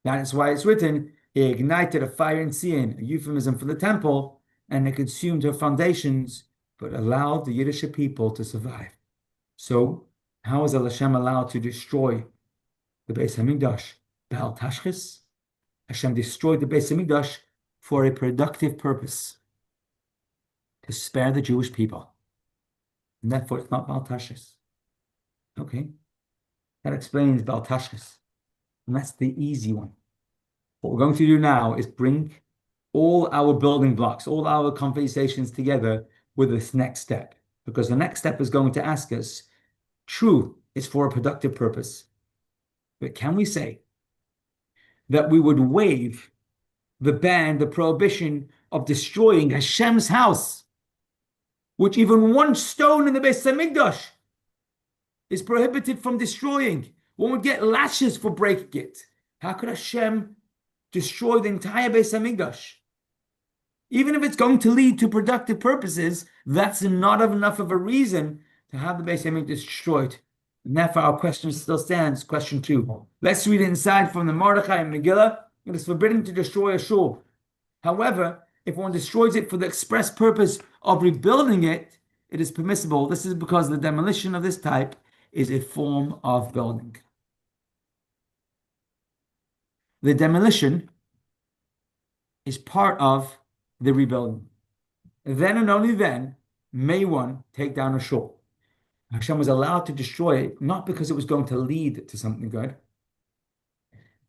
That is why it's written, "He ignited a fire in Sion," a euphemism for the temple, "and it consumed her foundations, but allowed the Yiddish people to survive." So, how is Hashem allowed to destroy the Beis Hamikdash? Ba'al Tashchis. Hashem destroyed the Beis Hamikdash for a productive purpose, to spare the Jewish people. And therefore, it's not Ba'al Tashchis. Okay? That explains Ba'al Tashchis. And that's the easy one. What we're going to do now is bring all our building blocks, all our conversations together with this next step. Because the next step is going to ask us, true, it's for a productive purpose. But can we say that we would waive the ban, the prohibition of destroying Hashem's house, which even one stone in the Beis Hamikdash is prohibited from destroying? One would get lashes for breaking it. How could Hashem destroy the entire Beis Hamikdash? Even if it's going to lead to productive purposes, that's not enough of a reason to have the Beis Hamikdash destroyed. And therefore, our question still stands. Question 2. Let's read it inside from the Mordechai and Megillah. It is forbidden to destroy a shul. However, if one destroys it for the express purpose of rebuilding it, it is permissible. This is because the demolition of this type is a form of building. The demolition is part of the rebuilding. Then and only then may one take down a shul. Hashem was allowed to destroy it, not because it was going to lead to something good,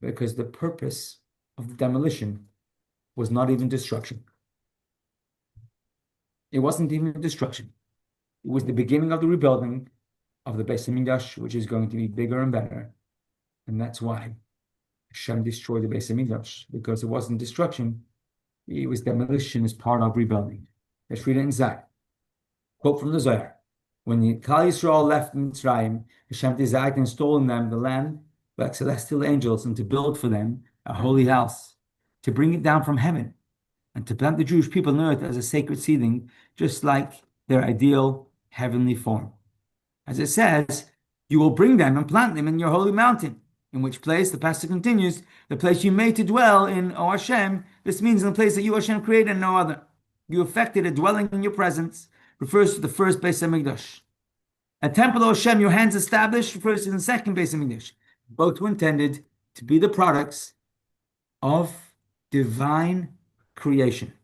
because the purpose of the demolition was not even destruction. It wasn't even destruction. It was the beginning of the rebuilding of the Beis Hamikdash, which is going to be bigger and better. And that's why Hashem destroyed the Beis Hamikdash, because it wasn't destruction. It was demolition as part of rebuilding. Let's read it inside. Quote from the Zohar. When the Klal Yisrael left Mitzrayim, Hashem desired to install in them the land like celestial angels and to build for them a holy house, to bring it down from heaven, and to plant the Jewish people on earth as a sacred seedling, just like their ideal heavenly form. As it says, "You will bring them and plant them in your holy mountain," in which place, the passage continues, "the place you made to dwell in, O Hashem." This means in the place that you, Hashem, created and no other. You effected a dwelling in your presence, refers to the first Beis Hamikdash. A temple, O Hashem, your hands established, refers to the second Beis Hamikdash. Both were intended to be the products of divine creation.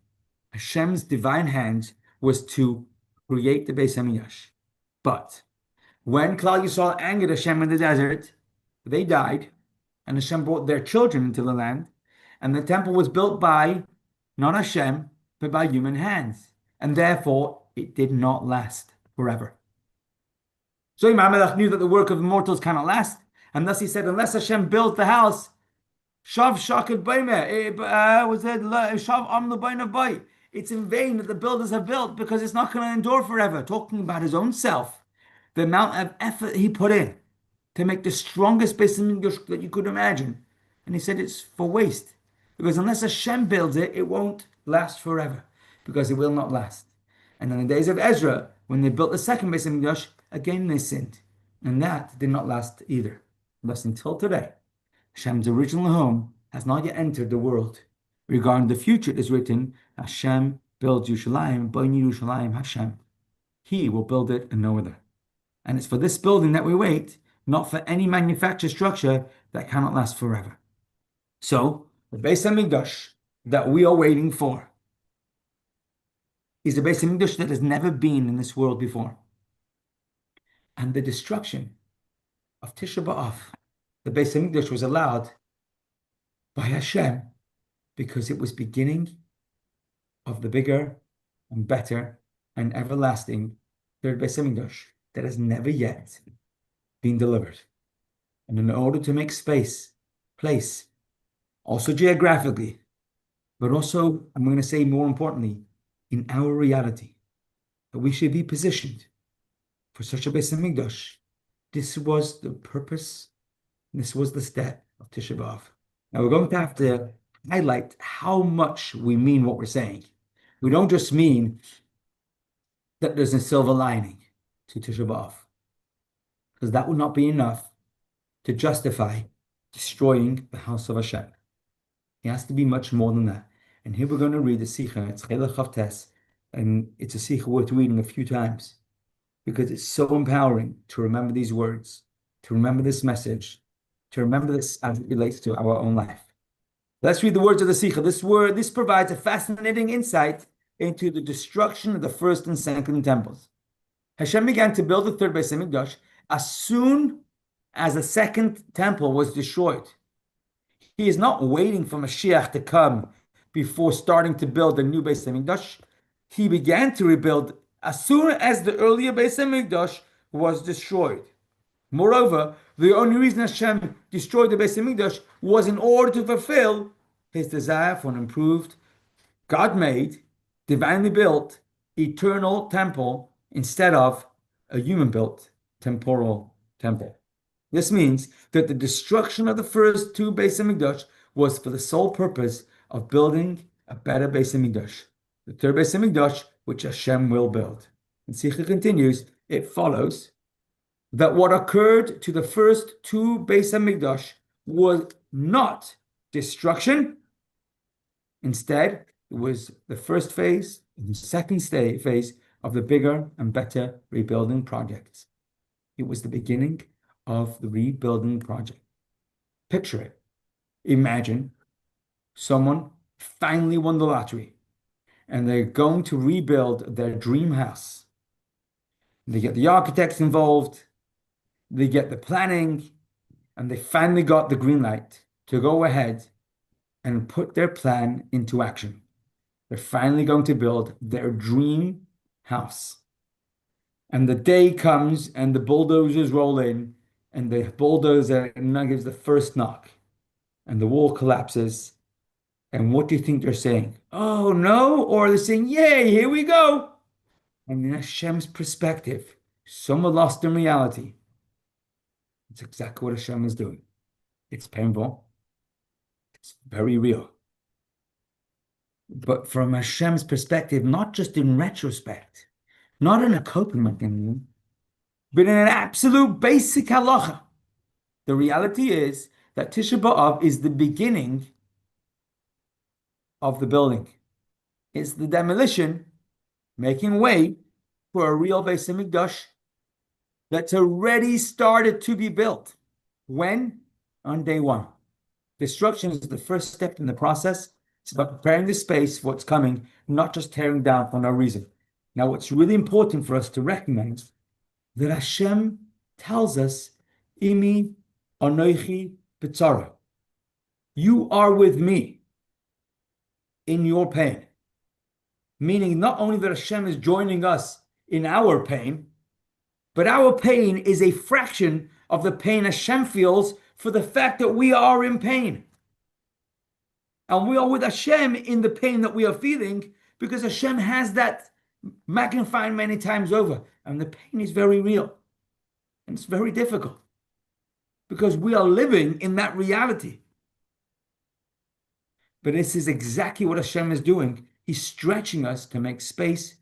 Hashem's divine hand was to create the Beis Hamikdash. But when Klal Yisrael angered Hashem in the desert, they died, and Hashem brought their children into the land, and the temple was built by not Hashem, but by human hands, and therefore it did not last forever. So Imam Melech knew that the work of mortals cannot last, and thus he said, unless Hashem built the house, Shav Shakad Baime, was it Shav Am Baina Bay? It's in vain that the builders have built, because it's not going to endure forever. Talking about his own self, the amount of effort he put in to make the strongest Beis Hamikdash that you could imagine. And he said it's for waste, because unless Hashem builds it, it won't last forever, because it will not last. And in the days of Ezra, when they built the second Beis Hamikdash, again they sinned, and that did not last either. Thus, until today, Hashem's original home has not yet entered the world. Regarding the future, it is written, Hashem builds Yerushalayim, B'nai Yerushalayim Hashem. He will build it and no other. And it's for this building that we wait, not for any manufactured structure that cannot last forever. So, the Beis Hamikdash that we are waiting for is the Beis Hamikdash that has never been in this world before. And the destruction of Tisha B'Av the Beis Hamikdash was allowed by Hashem because it was beginning of the bigger and better and everlasting third Beis Hamikdash that has never yet been delivered. And in order to make place, also geographically, but also, I'm going to say more importantly, in our reality, that we should be positioned for such a Beis Hamikdash. This was the purpose, this was the step of Tisha B'Av. Now we're going to have to highlight how much we mean what we're saying. We don't just mean that there's a silver lining to Tisha B'Av, because that would not be enough to justify destroying the house of Hashem. It has to be much more than that. And here we're going to read the Sikha. It's Chelach Chavtes, and it's a Sikha worth reading a few times because it's so empowering to remember these words, to remember this message, to remember this as it relates to our own life. Let's read the words of the Sikha. This provides a fascinating insight into the destruction of the first and second temples. Hashem began to build the third Beis Hamikdash as soon as the second temple was destroyed. He is not waiting for Mashiach to come before starting to build the new Beis Hamikdash. He began to rebuild as soon as the earlier Beis Hamikdash was destroyed. Moreover, the only reason Hashem destroyed the Beis Hamikdash was in order to fulfill his desire for an improved, God-made, divinely built, eternal temple instead of a human-built temporal temple. This means that the destruction of the first two Beis Hamikdash was for the sole purpose of building a better Beis Hamikdash, the third Beis Hamikdash, which Hashem will build. And Sikha continues, it follows that what occurred to the first two Beis Hamikdash was not destruction. Instead, it was the first phase and the second phase of the bigger and better rebuilding projects. It was the beginning of the rebuilding project. Picture it. Imagine someone finally won the lottery and they're going to rebuild their dream house. They get the architects involved, they get the planning, and they finally got the green light to go ahead and put their plan into action. They're finally going to build their dream house. And the day comes and the bulldozers roll in, and the bulldozer gives the first knock, and the wall collapses. And what do you think they're saying? Oh no, or they're saying, yay, here we go. And in Hashem's perspective, some are lost in reality. It's exactly what Hashem is doing. It's painful. It's very real. But from Hashem's perspective, not just in retrospect, not in a coping mechanism, but in an absolute basic halacha. The reality is that Tisha B'Av is the beginning of the building. It's the demolition, making way for a real Beis Hamikdash that's already started to be built. When? On day one. Destruction is the first step in the process. It's about preparing the space for what's coming, not just tearing down for no reason. Now, what's really important for us to recognize that Hashem tells us, Imi anoichi b'tzara. You are with me in your pain. Meaning not only that Hashem is joining us in our pain, but our pain is a fraction of the pain Hashem feels for the fact that we are in pain. And we are with Hashem in the pain that we are feeling because Hashem has that magnified many times over. And the pain is very real. And it's very difficult because we are living in that reality. But this is exactly what Hashem is doing. He's stretching us to make space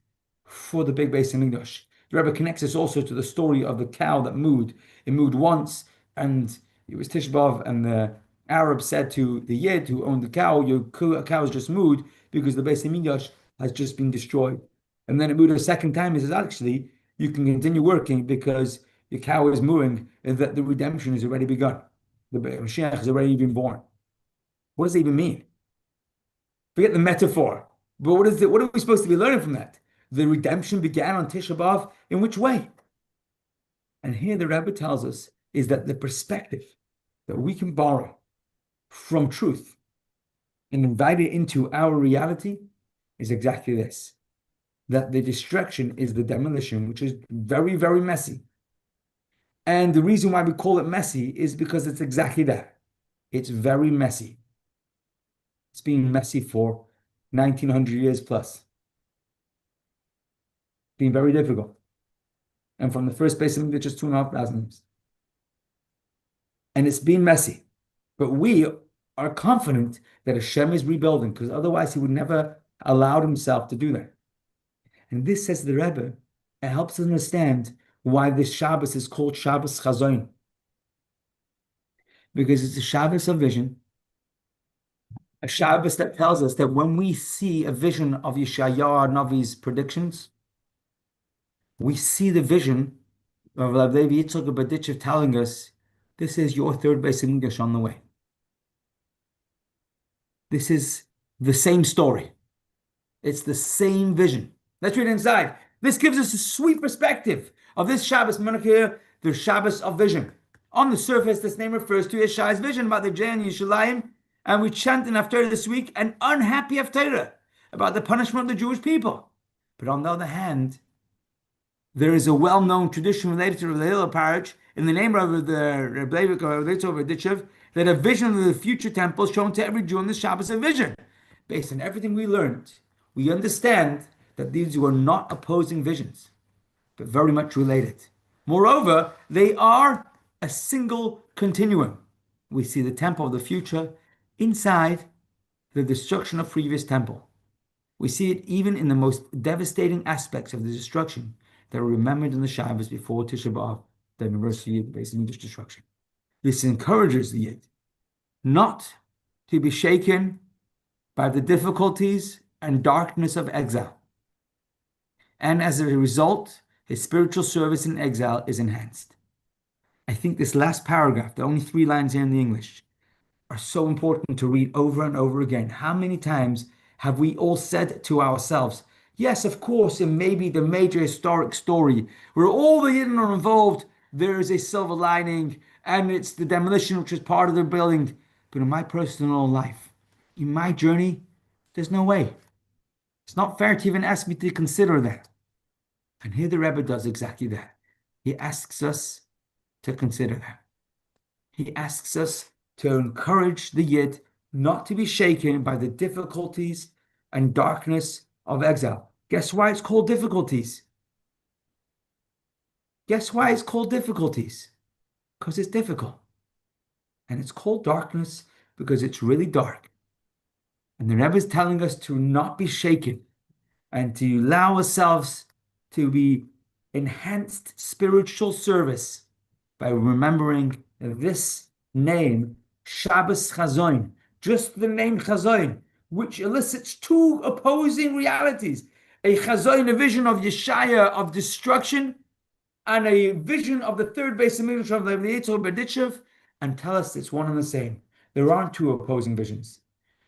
for the big Beis Hamikdash. The Rebbe connects us also to the story of the cow that mooed. It mooed once, and it was Tisha B'Av, and the Arab said to the Yid who owned the cow, your cow has just mooed because the Beis Hamikdash has just been destroyed. And then it mooed a second time. He says, actually, you can continue working because your cow is mooing and that the redemption has already begun. The Mashiach has already been born. What does it even mean? Forget the metaphor. But what are we supposed to be learning from that? The redemption began on Tisha B'Av. In which way? And here the Rebbe tells us is that the perspective that we can borrow from truth and invite it into our reality is exactly this, that the destruction is the demolition, which is very, very messy. And the reason why we call it messy is because it's exactly that. It's very messy. It's been messy for 1900 years plus. Been very difficult. And from the first base, it's just 2,500 years. And it's been messy. But we are confident that Hashem is rebuilding, because otherwise he would never allow himself to do that. And this, says the Rebbe, it helps us understand why this Shabbos is called Shabbos Chazon. Because it's a Shabbos of vision, a Shabbos that tells us that when we see a vision of Yeshayahu Navi's predictions, we see the vision of Rav Levi Yitzchak Berditchev telling us, this is your third base in English on the way. This is the same story. It's the same vision. Let's read inside. This gives us a sweet perspective of this Shabbos, Menachir, the Shabbos of vision. On the surface, this name refers to Yeshaya's vision about the Jay and Yishalayim, and we chant in Haftarah this week an unhappy Haftarah about the punishment of the Jewish people. But on the other hand, there is a well-known tradition related to the Hillel parish in the name of the Rebbe Ditchev that a vision of the future temple is shown to every Jew in the Shabbos of vision. Based on everything we learned, we understand that these were not opposing visions, but very much related. Moreover, they are a single continuum. We see the temple of the future inside the destruction of previous temple. We see it even in the most devastating aspects of the destruction that are remembered in the Shabbos before Tisha B'Av, the anniversary of the Beis Hamikdash destruction. This encourages the Yid not to be shaken by the difficulties and darkness of exile. And as a result, his spiritual service in exile is enhanced. I think this last paragraph, the only 3 lines here in the English, are so important to read over and over again. How many times have we all said to ourselves, yes, of course, in maybe the major historic story where all the Yidden are involved, there is a silver lining, and it's the demolition which is part of the building. But in my personal life, in my journey, there's no way. It's not fair to even ask me to consider that. And here the Rebbe does exactly that. He asks us to consider that. He asks us to encourage the Yid not to be shaken by the difficulties and darkness of exile. Guess why it's called difficulties? Guess why it's called difficulties? Because it's difficult. And it's called darkness because it's really dark. And the Rebbe is telling us to not be shaken and to allow ourselves to be enhanced spiritual service by remembering this name, Shabbos Chazon, just the name Chazon, which elicits 2 opposing realities. A Chazon, a vision of Yeshaya, of destruction, and a vision of the third Beis Hamikdash of the Yitzchak Berditchev, and tell us it's one and the same. There aren't 2 opposing visions.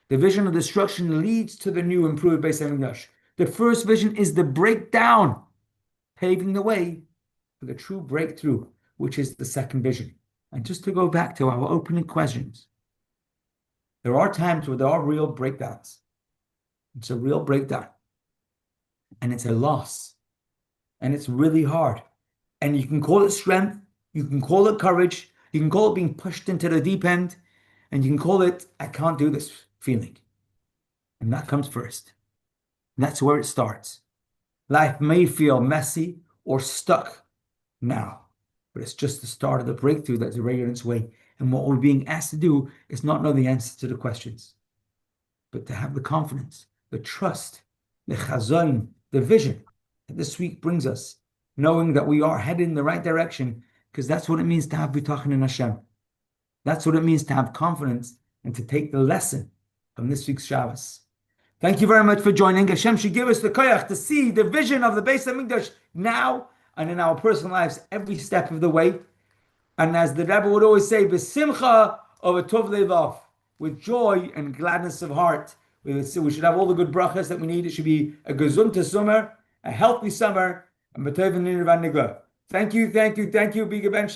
The vision of destruction leads to the new improved Beis Hamikdash. The first vision is the breakdown, paving the way for the true breakthrough, which is the second vision. And just to go back to our opening questions, there are times where there are real breakdowns. It's a real breakdown. And it's a loss. And it's really hard. And you can call it strength, you can call it courage, you can call it being pushed into the deep end, and you can call it, I can't do this feeling. And that comes first. And that's where it starts. Life may feel messy or stuck now, but it's just the start of the breakthrough that's already on its way. And what we're being asked to do is not know the answers to the questions, but to have the confidence, the trust, the chazon, the vision that this week brings us, knowing that we are headed in the right direction, because that's what it means to have bitachon in Hashem. That's what it means to have confidence and to take the lesson from this week's Shabbos. Thank you very much for joining. Hashem should give us the koyach to see the vision of the Beis Hamikdash now and in our personal lives every step of the way. And as the Rebbe would always say, b'simcha of a tov levav, with joy and gladness of heart. We should have all the good brachas that we need. It should be a gesunte summer, a healthy summer, and b'tov and nirvan nigla. Thank you, Biga Ben